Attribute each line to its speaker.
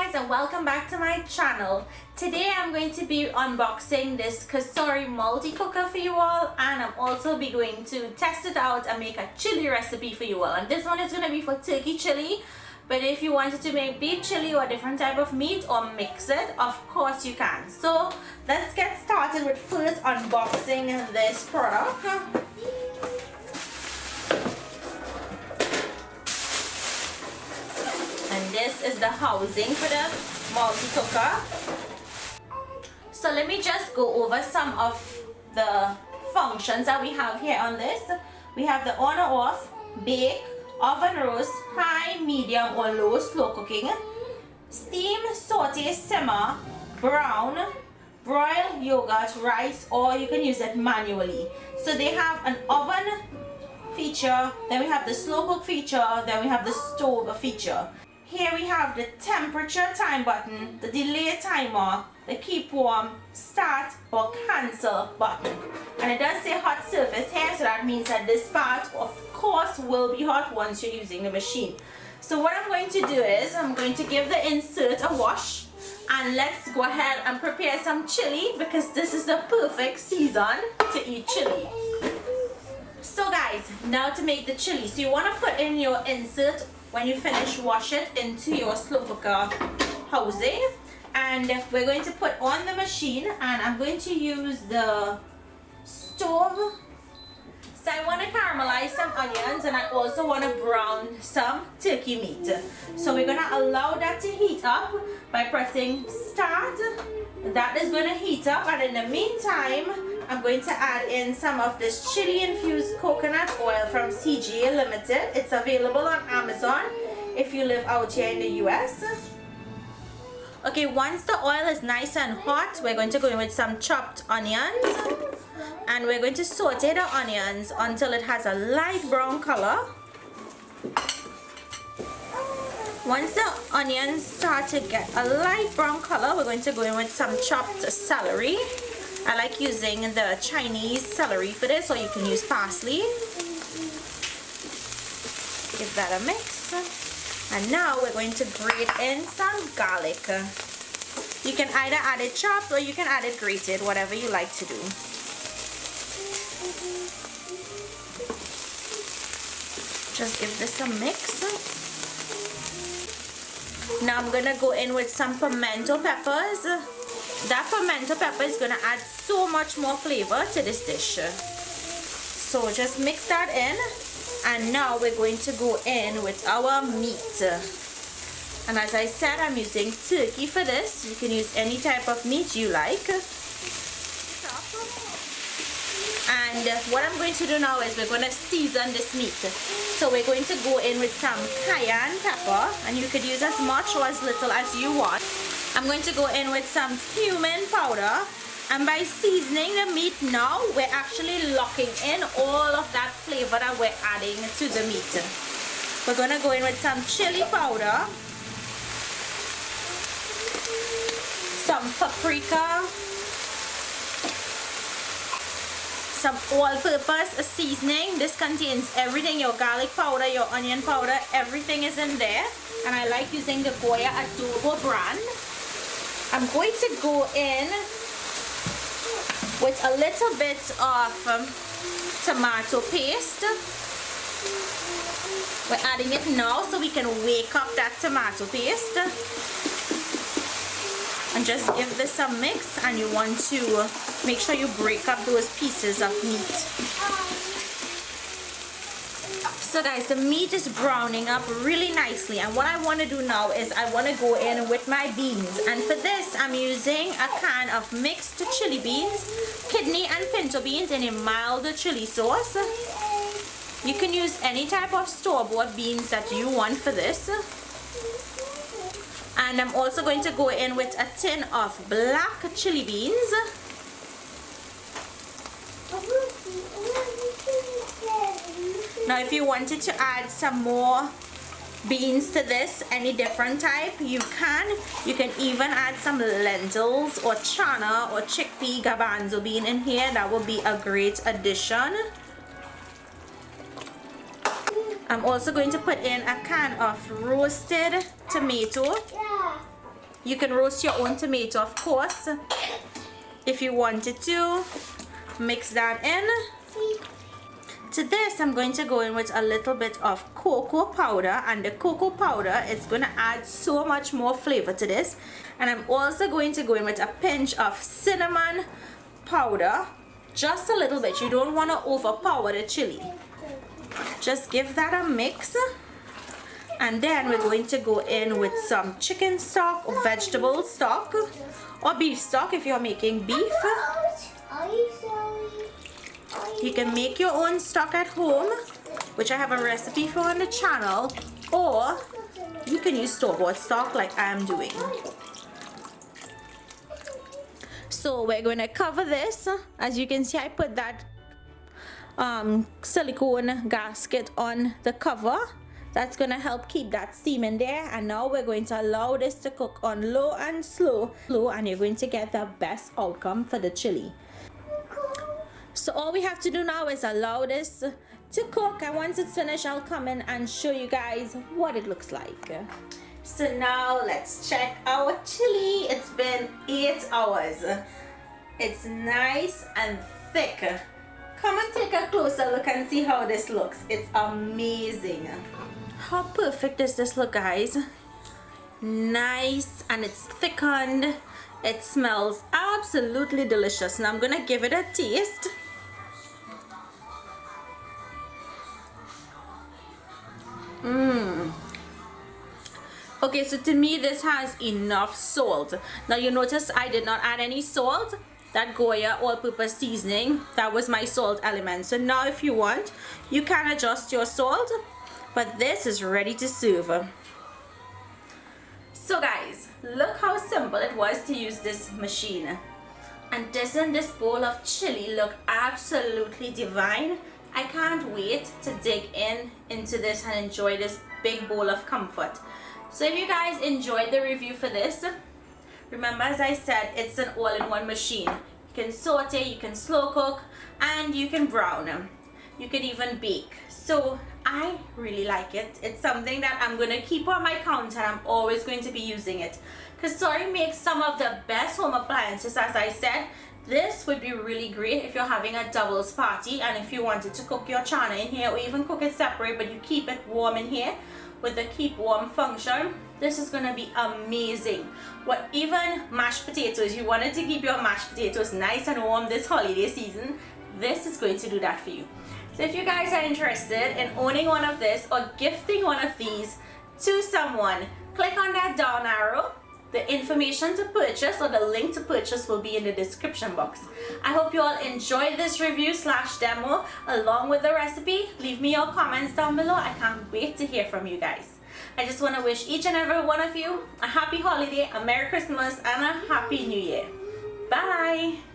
Speaker 1: guys, and welcome back to my channel. Today I'm going to be unboxing this Cosori Multicooker for you all, and I'm also be going to test it out and make a chili recipe for you all. And this one is going to be for turkey chili, but if you wanted to make beef chili or a different type of meat or mix it, of course you can. So let's get started with first unboxing this product. And this is the housing for the multi-cooker. So let me just go over some of the functions that we have here on this. We have the on or off, bake, oven roast, high, medium or low, slow cooking, steam, saute, simmer, brown, broil, yogurt, rice, or you can use it manually. So they have an oven feature, then we have the slow cook feature, then we have the stove feature. Here we have the temperature time button, the delay timer, the keep warm, start or cancel button. And it does say hot surface here, so that means that this part of course will be hot once you're using the machine. So what I'm going to do is I'm going to give the insert a wash, and let's go ahead and prepare some chili because this is the perfect season to eat chili. So guys, now to make the chili. So you want to put in your insert. When you finish, wash it into your slow cooker housing, and we're going to put on the machine, and I'm going to use the stove. So I want to caramelize some onions, and I also want to brown some turkey meat. So we're going to allow that to heat up by pressing start. That is going to heat up, and in the meantime I'm going to add in some of this chili infused coconut oil from CGA Limited. It's available on Amazon if you live out here in the US. Okay, once the oil is nice and hot, we're going to go in with some chopped onions, and we're going to saute the onions until it has a light brown color. Once the onions start to get a light brown color, we're going to go in with some chopped celery. I like using the Chinese celery for this, or you can use parsley. Give that a mix. And now we're going to grate in some garlic. You can either add it chopped or you can add it grated, whatever you like to do. Just give this a mix. Now I'm gonna go in with some pimento peppers. That pimento pepper is gonna add so much more flavor to this dish. So just mix that in, and now we're going to go in with our meat. And as I said, I'm using turkey for this. You can use any type of meat you like. And what I'm going to do now is we're going to season this meat. So we're going to go in with some cayenne pepper, and you could use as much or as little as you want. I'm going to go in with some cumin powder, and by seasoning the meat now, we're actually locking in all of that flavor that we're adding to the meat. We're going to go in with some chili powder, some paprika, some all-purpose seasoning. This contains everything, your garlic powder, your onion powder, everything is in there. And I like using the Goya adobo brand. I'm going to go in with a little bit of tomato paste. We're adding it now so we can wake up that tomato paste. And just give this a mix, and you want to make sure you break up those pieces of meat. So guys, the meat is browning up really nicely, and what I want to do now is I want to go in with my beans, and for this I'm using a can of mixed chili beans, kidney and pinto beans in a mild chili sauce. You can use any type of store-bought beans that you want for this. And I'm also going to go in with a tin of black chili beans. Now if you wanted to add some more beans to this, any different type, you can. You can even add some lentils or chana or chickpea garbanzo bean in here. That would be a great addition. I'm also going to put in a can of roasted tomato. You can roast your own tomato, of course, if you wanted to. Mix that in. To this, I'm going to go in with a little bit of cocoa powder, and the cocoa powder is going to add so much more flavor to this. And I'm also going to go in with a pinch of cinnamon powder, just a little bit. You don't want to overpower the chili. Just give that a mix. And then we're going to go in with some chicken stock or vegetable stock or beef stock if you're making beef. You can make your own stock at home, which I have a recipe for on the channel, or you can use store-bought stock like I am doing. So we're going to cover this. As you can see, I put that silicone gasket on the cover. That's going to help keep that steam in there. And now we're going to allow this to cook on low and slow, and you're going to get the best outcome for the chili. So all we have to do now is allow this to cook, and once it's finished, I'll come in and show you guys what it looks like. So now let's check our chili. It's been 8 hours. It's nice and thick. Come and take a closer look and see how this looks. It's amazing. How perfect does this look, guys? Nice, and it's thickened. It smells absolutely delicious. Now I'm gonna give it a taste. Okay, so to me this has enough salt. Now you notice I did not add any salt. That Goya all-purpose seasoning, that was my salt element. So now if you want, you can adjust your salt, but this is ready to serve. So guys, look how simple it was to use this machine. And doesn't this bowl of chili look absolutely divine? I can't wait to dig into this and enjoy this big bowl of comfort. So if you guys enjoyed the review for this, remember, as I said, it's an all-in-one machine. You can saute, you can slow cook, and you can brown. You can even bake. So I really like it. It's something that I'm going to keep on my counter, and I'm always going to be using it. Cosori makes some of the best home appliances. As I said, this would be really great if you're having a doubles party, and if you wanted to cook your chana in here, or even cook it separate, but you keep it warm in here with the keep warm function. This is gonna be amazing. What, even mashed potatoes, you wanted to keep your mashed potatoes nice and warm this holiday season, this is going to do that for you. So if you guys are interested in owning one of this or gifting one of these to someone, click on that down arrow. The information to purchase or the link to purchase will be in the description box. I hope you all enjoyed this review / demo along with the recipe. Leave me your comments down below. I can't wait to hear from you guys. I just want to wish each and every one of you a happy holiday, a Merry Christmas, and a Happy New Year. Bye!